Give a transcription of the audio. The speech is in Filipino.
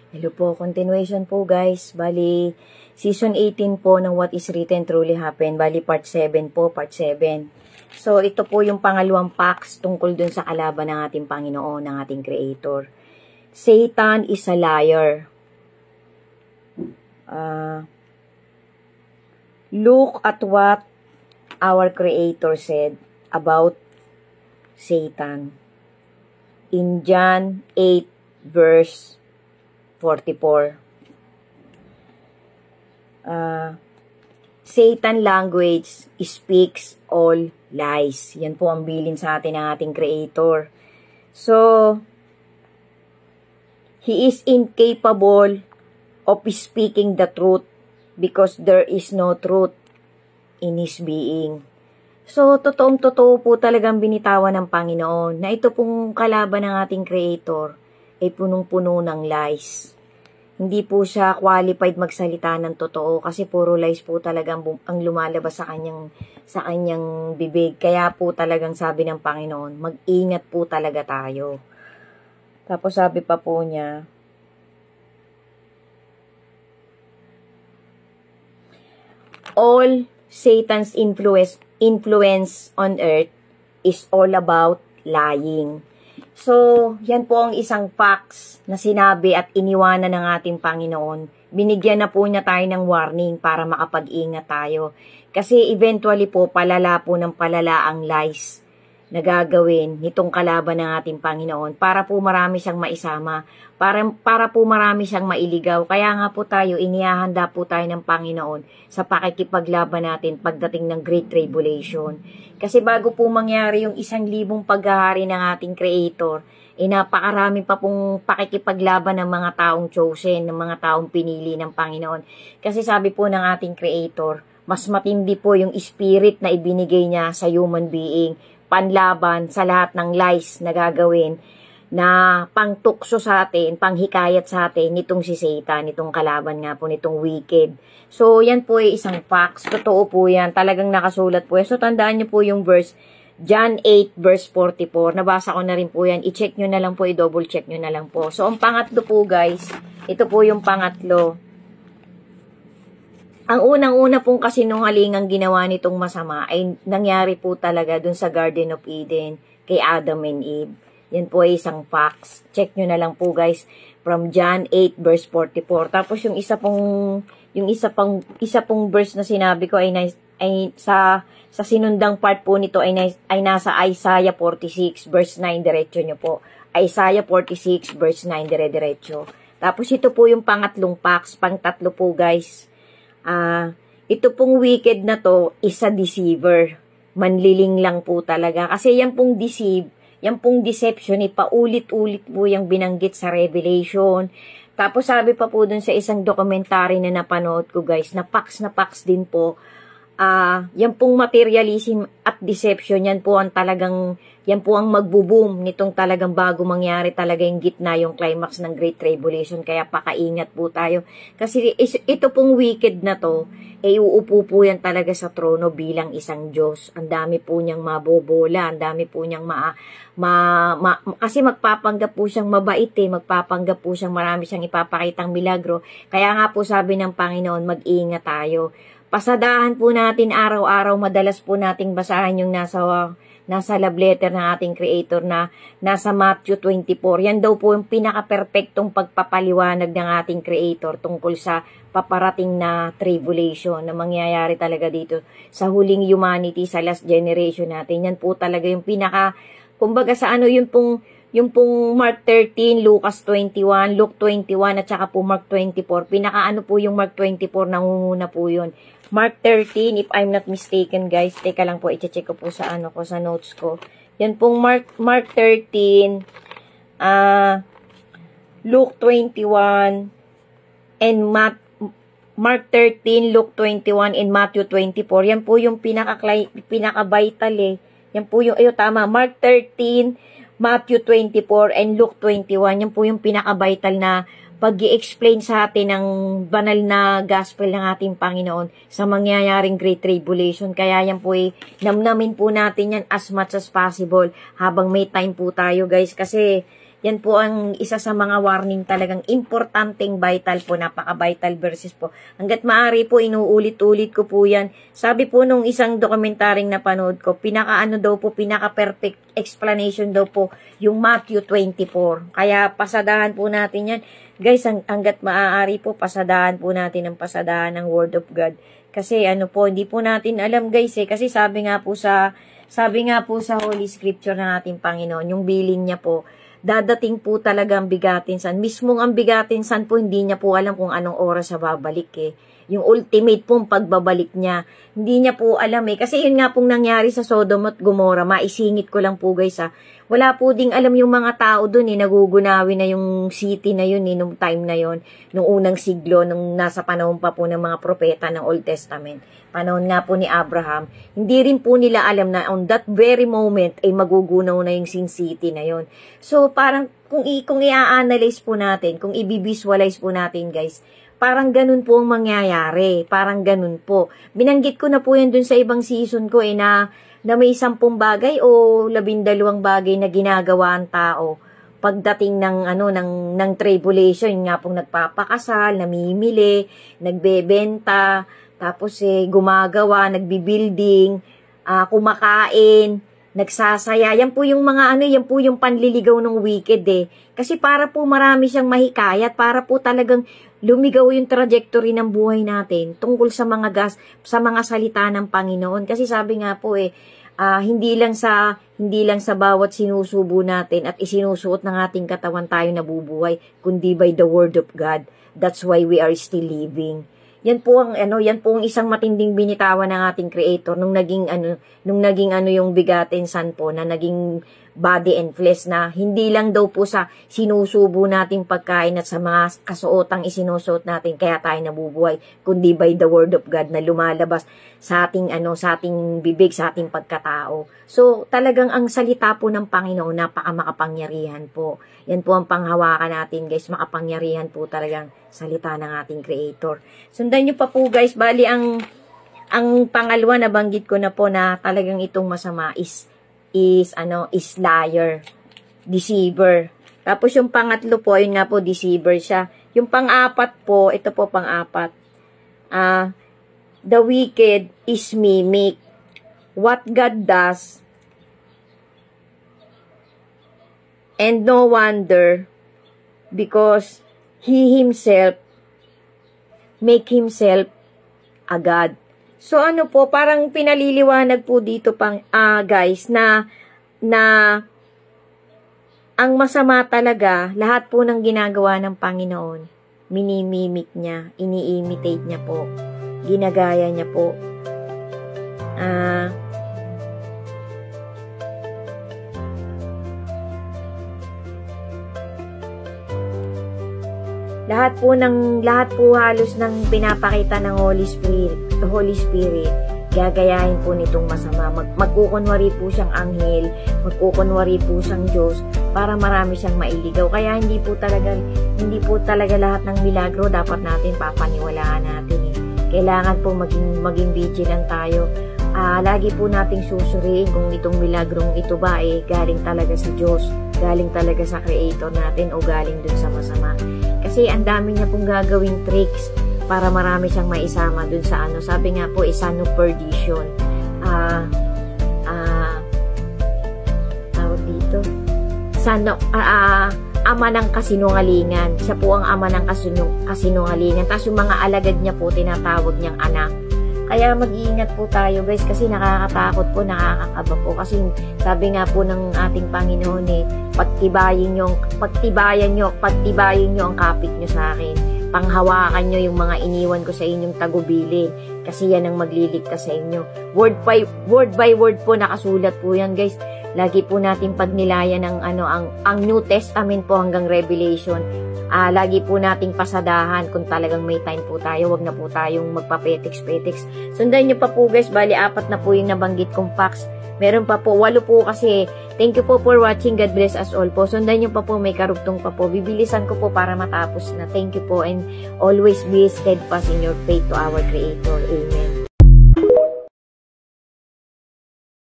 Hello po, continuation po guys. Bali, season 18 po ng What is Written Truly Happened. Bali, part 7 po, part 7. So, ito po yung pangalawang pacts tungkol dun sa kalaban ng ating Panginoon, ng ating Creator. Satan is a liar. Look at what our Creator said about Satan. In John 8 verse 44. Satan language speaks all lies. Yan po ang bilin sa atin ng ating Creator. So, he is incapable of speaking the truth because there is no truth in his being. So, totoong-totoo po talagang binitawan ng Panginoon na ito pong kalaban ng ating Creator ay punong-puno ng lies. Hindi po siya qualified magsalita ng totoo kasi puro lies po talagang ang lumalabas sa kanyang bibig. Kaya po talagang sabi ng Panginoon, mag-ingat po talaga tayo. Tapos sabi pa po niya, all Satan's influence on earth is all about lying. So, yan po ang isang facts na sinabi at iniwanan ng ating Panginoon. Binigyan na po niya tayo ng warning para makapag-ingat tayo. Kasi eventually po, palala po ng palala ang lies na gagawin nitong kalaban ng ating Panginoon para po marami siyang maisama, para po marami siyang mailigaw. Kaya nga po tayo, inihahanda po tayo ng Panginoon sa pakikipaglaban natin pagdating ng Great Tribulation. Kasi bago po mangyari yung 1,000 paghahari ng ating Creator, napakarami pa pong pakikipaglaban ng mga taong chosen, ng mga taong pinili ng Panginoon. Kasi sabi po ng ating Creator, mas matindi po yung spirit na ibinigay niya sa human being, panlaban sa lahat ng lies na gagawin, na pangtukso sa atin, panghikayat sa atin, nitong si Satan, nitong kalaban nga po, nitong wicked. So, yan po ay isang facts. Totoo po yan. Talagang nakasulat po yan. So, tandaan nyo po yung verse, John 8 verse 44. Nabasa ko na rin po yan. I-check nyo na lang po, i-double check nyo na lang po. So, ang pangatlo po guys, ito po yung pangatlo. Ang unang-una pong kasinungalingang ginawa nitong masama ay nangyari po talaga dun sa Garden of Eden kay Adam and Eve. Yan po ay isang facts. Check nyo na lang po guys from John 8 verse 44. Tapos yung isa pong verse na sinabi ko ay sa sinundang part po nito ay nasa Isaiah 46 verse 9, diretso nyo po. Isaiah 46 verse 9, dire-diretso. Tapos ito po yung pangatlong facts, pang-tatlo po guys. Ito pong wicked na to is a deceiver. Manliling lang po talaga. Kasi yan pong deception, paulit-ulit po yung binanggit sa Revelation. Tapos sabi pa po dun sa isang documentary na napanood ko guys, na facts din po. Yan pong materialism at deception, yan po ang magbo-boom nitong talagang bago mangyari talaga yung gitna, yung climax ng Great Tribulation. Kaya pakaingat po tayo. Kasi ito pong wicked na to, uupo po yan talaga sa trono bilang isang Diyos. Ang dami po niyang mabobola, ang dami po niyang kasi magpapanggap po siyang mabait magpapanggap po siyang marami siyang ipapakitang milagro. Kaya nga po sabi ng Panginoon, mag-ingat tayo. Pasadahan po natin araw-araw, madalas po nating basahan yung nasa love letter ng ating Creator na nasa Matthew 24. Yan daw po yung pinaka-perfectong pagpapaliwanag ng ating Creator tungkol sa paparating na tribulation na mangyayari talaga dito sa huling humanity, sa last generation natin. Yan po talaga yung kumbaga sa yung pong Mark 13, Lucas 21, Luke 21, at saka po Mark 24. Po yung Mark 24, nangunguna po yun. Mark 13, if I'm not mistaken guys, teka lang po, i-check ko po sa sa notes ko. Yan pong Mark 13, Luke 21, and Mark 13, Luke 21, and Matthew 24. Yan po yung pinaka-vital Yan po yung, tama, Mark 13, Matthew 24, and Luke 21. Yan po yung pinaka-vital na pag-i-explain sa atin ng banal na gospel ng ating Panginoon sa mangyayaring Great Tribulation. Kaya yan po namnamin po natin yan as much as possible habang may time po tayo guys. Kasi Yan po ang isa sa mga warning talagang importanteng vital po, napaka-vital verses po. Hanggat maaari po, inuulit-ulit ko po yan. Sabi po nung isang dokumentaryong napanood ko, pinaka-perfect explanation daw po yung Matthew 24. Kaya pasadahan po natin yan. Guys, hanggat maaari po, pasadahan po natin ang pasadahan ng Word of God. Kasi ano po, hindi po natin alam guys kasi sabi nga po sa Holy Scripture ng ating Panginoon, yung bilin niya po, dadating po talaga ang bigatin san. Mismong ang bigatin san po, hindi niya po alam kung anong oras sa babalik eh. Yung ultimate pong pagbabalik niya, hindi niya po alam eh. Kasi yun nga pong nangyari sa Sodom at Gomorrah, maisingit ko lang po guys ha. Wala po ding alam yung mga tao dun eh, nagugunawi na yung city na yun eh, nung time na yun, nung unang siglo, nung nasa panahon pa po ng mga propeta ng Old Testament. Panahon nga po ni Abraham, hindi rin po nila alam na on that very moment ay magugunaw na yung Sin City na yun. So parang kung i-analyze po natin, kung i-visualize po natin guys, parang ganun po ang mangyayari. Parang ganun po. Binanggit ko na po yan dun sa ibang season ko eh na may 10 bagay o 12 bagay na ginagawa ang tao pagdating ng tribulation. Nga pong nagpapakasal, namimili, nagbebenta, tapos gumagawa, nagbi-building, kumakain, nagsasaya. Yan po yung yan po yung panliligaw ng wicked eh. Kasi para po marami siyang mahikayat, para po talagang lumigaw yung trajectory ng buhay natin tungkol sa mga salita ng Panginoon. Kasi sabi nga po hindi lang sa bawat sinusubo natin at isinusuot ng ating katawan tayo nabubuhay, kundi by the word of God. That's why we are still living. Yan po ang isang matinding binitawan ng ating Creator nung naging yung bigatin san po na naging body and flesh na hindi lang daw po sa sinusubo nating pagkain at sa mga kasuotang isinusuot natin kaya tayo nabubuhay, kundi by the word of God na lumalabas sa ating bibig, sa ating pagkatao. So talagang ang salita po ng Panginoon napakamakapangyarihan po. Yan po ang panghawakan natin guys, makapangyarihan po talagang salita ng ating Creator. Sundan nyo pa po guys, bali ang pangalawa na banggit ko na po na talagang itong masama is liar, deceiver. Tapos yung pangatlo po, yun nga po, deceiver siya. Yung pang-apat po, ito po pang-apat. The wicked is mimic. What God does, and no wonder, because He Himself make Himself a God. So ano po, parang pinaliliwanag po dito guys na ang masama talaga, lahat po ng ginagawa ng Panginoon, minimimik niya, ini-imitate niya po, ginagaya niya po. Lahat po halos ng pinapakita ng Holy Spirit, gagayahin po nitong masama. Magkukunwari po siyang anghel, magkukunwari po siyang Diyos para marami siyang mailigaw. Kaya hindi po talaga lahat ng milagro dapat natin papaniwalaan natin eh. Kailangan po maging vigilant tayo. Lagi po nating susuriin kung itong milagrong ito ba galing talaga sa Diyos, galing talaga sa Creator natin o galing dun sa masama. Kasi ang dami niya pong gagawing tricks para marami siyang maisama dun sa sabi nga po, son of perdition. Tawag dito. Ama ng kasinungalingan. Siya po ang ama ng kasinungalingan. Tapos yung mga alagad niya po, tinatawag niyang anak. Kaya mag-iingat po tayo guys kasi nakakatakot po, nakakakaba po. Kasi sabi nga po ng ating Panginoon pagtibayin nyo ang kapit nyo sa akin. Panghawakan nyo yung mga iniwan ko sa inyong tagubilin. Kasi yan ang magliligtas sa inyo. Word by word po nakasulat po yan guys. Lagi po natin pagnilayan ang New Testament po hanggang Revelation. Lagi po nating pasadahan kung talagang may time po tayo. Wag na po tayong magpapetiks-petiks. Sundan nyo pa po guys. Bali 4 na po yung nabanggit kong facts. Meron pa po, 8 po kasi. Thank you po for watching. God bless us all po. Sundan nyo pa po, may karugtong pa po. Bibilisan ko po para matapos na. Thank you po and always be steadfast in your faith to our Creator. Amen.